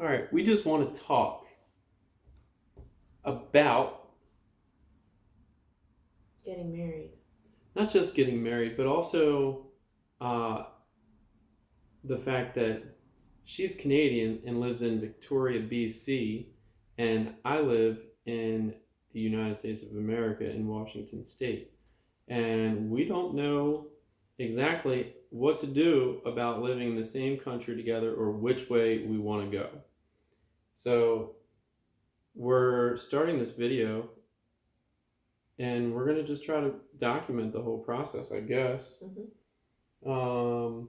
All right, we just want to talk about Getting married. not just getting married, but also uh, the fact that she's Canadian and lives in Victoria, BC, and I live in the United States of America in Washington State. And we don't know exactly what to do about living in the same country together or which way we want to go. So, we're starting this video and we're going to just try to document the whole process, I guess. So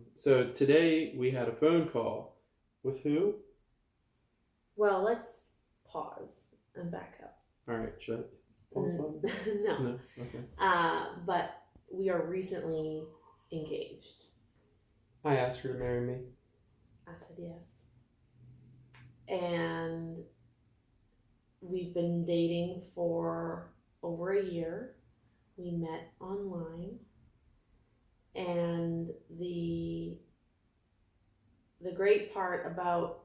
today we had a phone call with who? Well, let's pause and back up. All right, should I pause on? No. No. Okay. But we are recently engaged. I asked her to marry me. I said yes. And we've been dating for over a year. We met online. And the great part about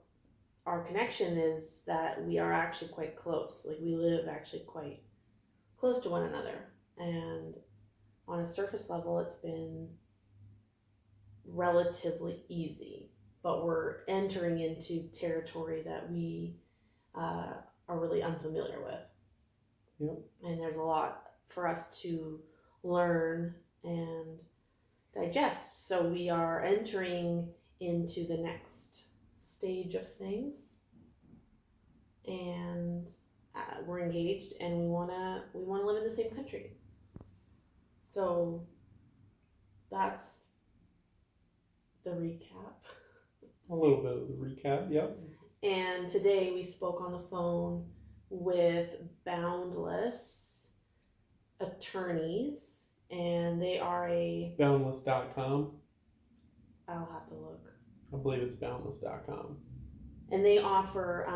our connection is that we are actually quite close. Like, we live actually quite close to one another. And on a surface level, it's been relatively easy. But we're entering into territory that we are really unfamiliar with. Yep. And there's a lot for us to learn and digest. So we are entering into the next stage of things, and we're engaged, and we wanna live in the same country. So that's the recap. A little bit of the recap, yep. And today we spoke on the phone with Boundless Attorneys, and they are It's boundless.com. I'll have to look. I believe it's boundless.com. And they offer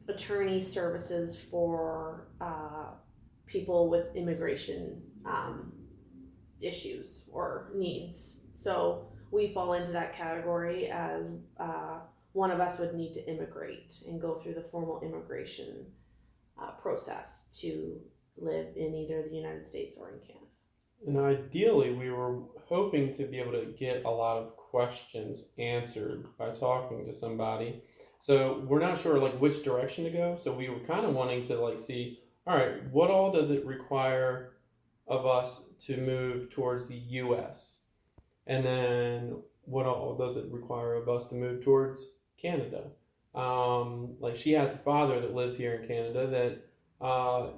attorney services for people with immigration issues or needs. So we fall into that category as one of us would need to immigrate and go through the formal immigration process to live in either the United States or in Canada. And ideally, we were hoping to be able to get a lot of questions answered by talking to somebody. So we're not sure like which direction to go. So we were kind of wanting to like see, all right, what all does it require of us to move towards the U.S. And then what all does it require of us to move towards Canada? Like she has a father that lives here in Canada that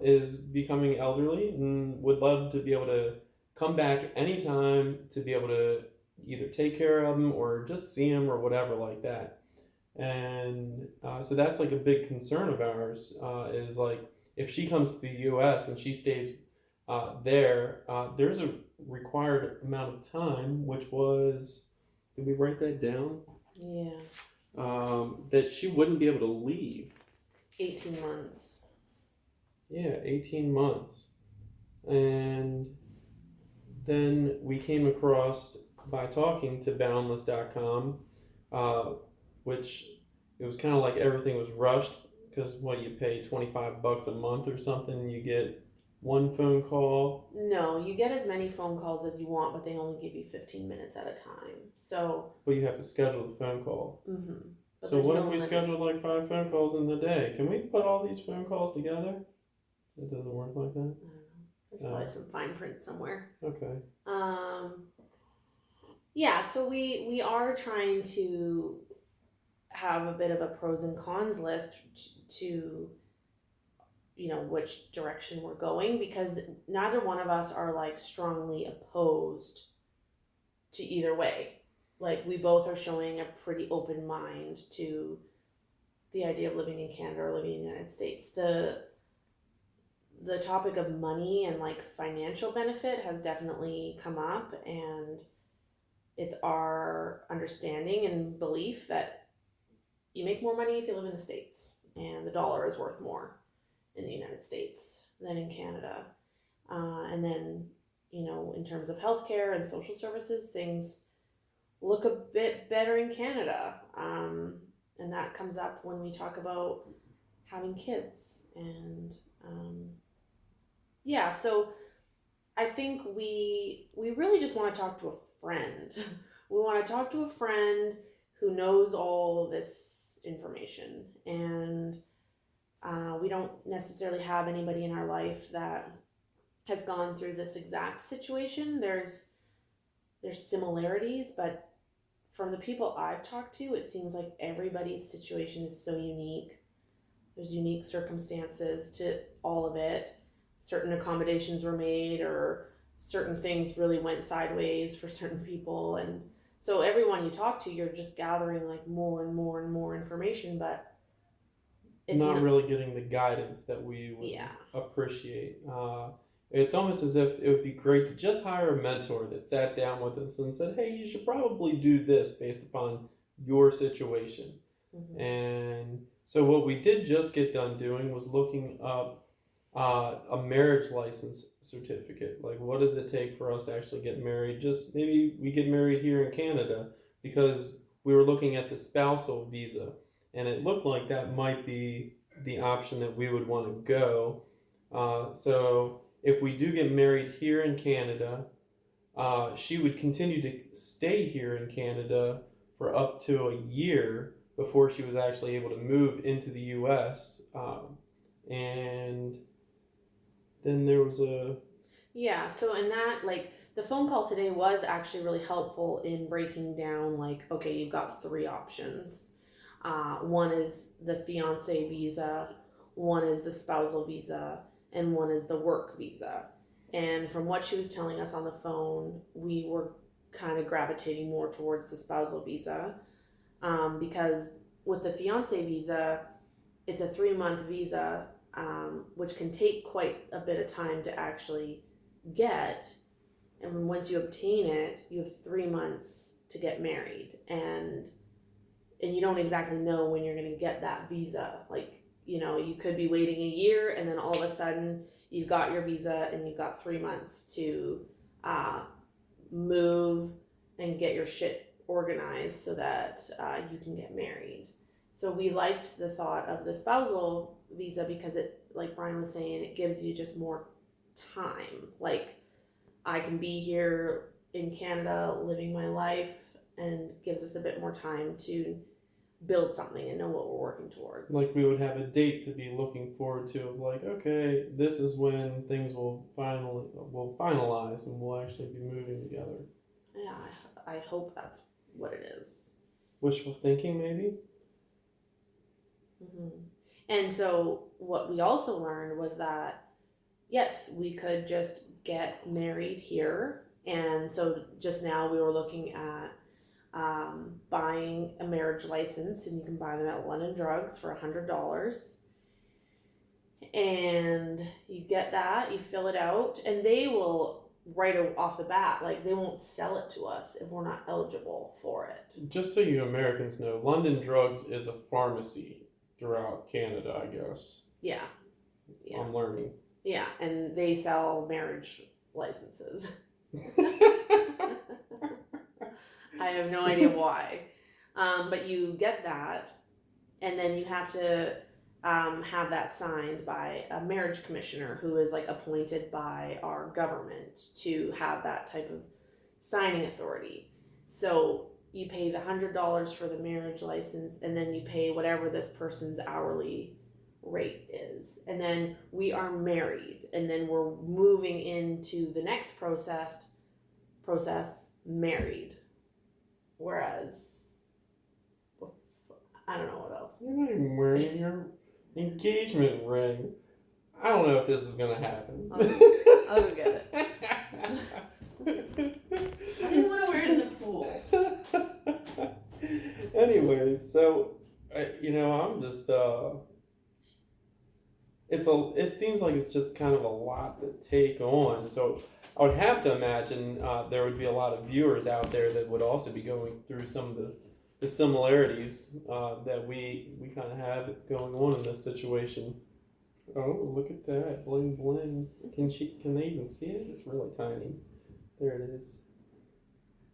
is becoming elderly and would love to be able to come back anytime to be able to either take care of him or just see him or whatever like that. And so that's like a big concern of ours is like if she comes to the U.S. and she stays there's a required amount of time, which was, did we write that down? Yeah. That she wouldn't be able to leave. 18 months. Yeah, 18 months. And then we came across by talking to boundless.com, which it was kind of like everything was rushed because what you pay $25 a month or something, you get one phone call. No, you get as many phone calls as you want, but they only give you 15 minutes at a time. So. Well, you have to schedule the phone call. Mm-hmm. So what if we schedule like 5 phone calls in the day? Can we put all these phone calls together? It doesn't work like that? I don't know. There's probably some fine print somewhere. Okay. Yeah, so we are trying to have a bit of a pros and cons list to, which direction we're going, because neither one of us are like strongly opposed to either way. Like, we both are showing a pretty open mind to the idea of living in Canada or living in the United States. The topic of money and like financial benefit has definitely come up, and it's our understanding and belief that you make more money if you live in the States, and the dollar is worth more in the United States than in Canada. And then, in terms of healthcare and social services, things look a bit better in Canada. and that comes up when we talk about having kids. And yeah, so I think we really just want to talk to a friend. We want to talk to a friend who knows all this information, and we don't necessarily have anybody in our life that has gone through this exact situation. There's similarities, but from the people I've talked to, it seems like everybody's situation is so unique. There's unique circumstances to all of it. Certain accommodations were made, or certain things really went sideways for certain people. And so everyone you talk to, you're just gathering like more and more and more information, but it's not really getting the guidance that we would appreciate. It's almost as if it would be great to just hire a mentor that sat down with us and said, hey, you should probably do this based upon your situation. Mm-hmm. And so what we did just get done doing was looking up a marriage license certificate. Like, what does it take for us to actually get married? Just maybe we get married here in Canada, because we were looking at the spousal visa, and it looked like that might be the option that we would want to go. So if we do get married here in Canada, she would continue to stay here in Canada for up to a year before she was actually able to move into the U.S. And then there was so in that, like, the phone call today was actually really helpful in breaking down, like, okay, you've got 3 options. One is the fiance visa, one is the spousal visa, and one is the work visa. And from what she was telling us on the phone, we were kind of gravitating more towards the spousal visa, because with the fiance visa, it's a 3-month visa, which can take quite a bit of time to actually get. And once you obtain it, you have 3 months to get married, and you don't exactly know when you're going to get that visa. Like, you could be waiting a year, and then all of a sudden you've got your visa and you've got 3 months to move and get your shit organized so that you can get married. So we liked the thought of the spousal visa because it, like Brian was saying, it gives you just more time. Like, I can be here in Canada living my life, and gives us a bit more time to build something and know what we're working towards. Like, we would have a date to be looking forward to, of like, okay, this is when things will finalize and we'll actually be moving together. Yeah, I hope that's what it is. Wishful thinking, maybe? Mm-hmm. And so what we also learned was that, yes, we could just get married here. And so just now we were looking at buying a marriage license, and you can buy them at London Drugs for $100. And you get that, you fill it out, and they will right off the bat, like, they won't sell it to us if we're not eligible for it. Just so you Americans know, London Drugs is a pharmacy throughout Canada, I guess. Yeah. I'm learning. Yeah, and they sell marriage licenses. I have no idea why. But you get that, and then you have to have that signed by a marriage commissioner who is, like, appointed by our government to have that type of signing authority. So you pay the $100 for the marriage license, and then you pay whatever this person's hourly rate is. And then we are married, and then we're moving into the next process married. Whereas, I don't know what else. You're not even wearing your engagement ring. I don't know if this is going to happen. I'll go get it. I didn't want to wear it in the pool. Anyways, so, I'm just, it seems like it's just kind of a lot to take on. So I would have to imagine there would be a lot of viewers out there that would also be going through some of the similarities that we kind of have going on in this situation. Oh, look at that. Bling bling. Can they even see it? It's really tiny. There it is.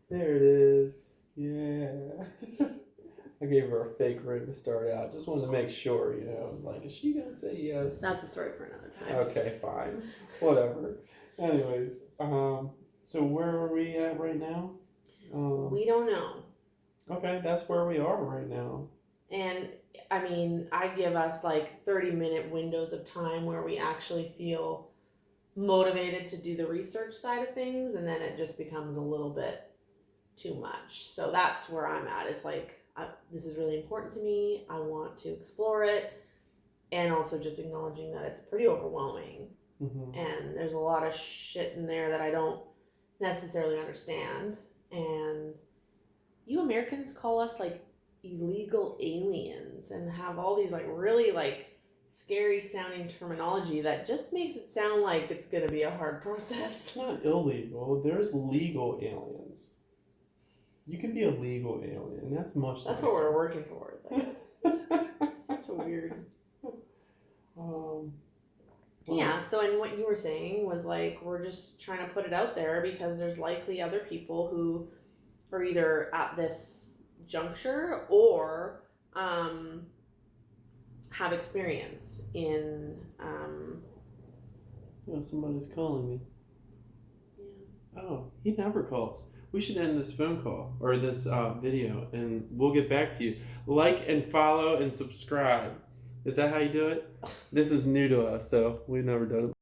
There it is. Yeah. I gave her a fake ring to start out. Just wanted to make sure, you know. I was like, is she gonna say yes? That's a story for another time. Okay, fine. Whatever. Anyways, so where are we at right now? We don't know. Okay, that's where we are right now. And I mean, I give us like 30-minute windows of time where we actually feel motivated to do the research side of things, and then it just becomes a little bit too much. So that's where I'm at. It's like, this is really important to me. I want to explore it, and also just acknowledging that it's pretty overwhelming. Mm-hmm. And there's a lot of shit in there that I don't necessarily understand. And you Americans call us like illegal aliens and have all these like really like scary sounding terminology that just makes it sound like it's going to be a hard process. It's not illegal. There's legal aliens. You can be a legal alien. That's much That's nicer. what we're working towards, I guess. Such a weird. Yeah, so and what you were saying was like we're just trying to put it out there because there's likely other people who are either at this juncture or have experience in somebody's calling me. Yeah. Oh, he never calls. We should end this phone call or this video, and we'll get back to you. Like and follow and subscribe. Is that how you do it? This is new to us, so we've never done it.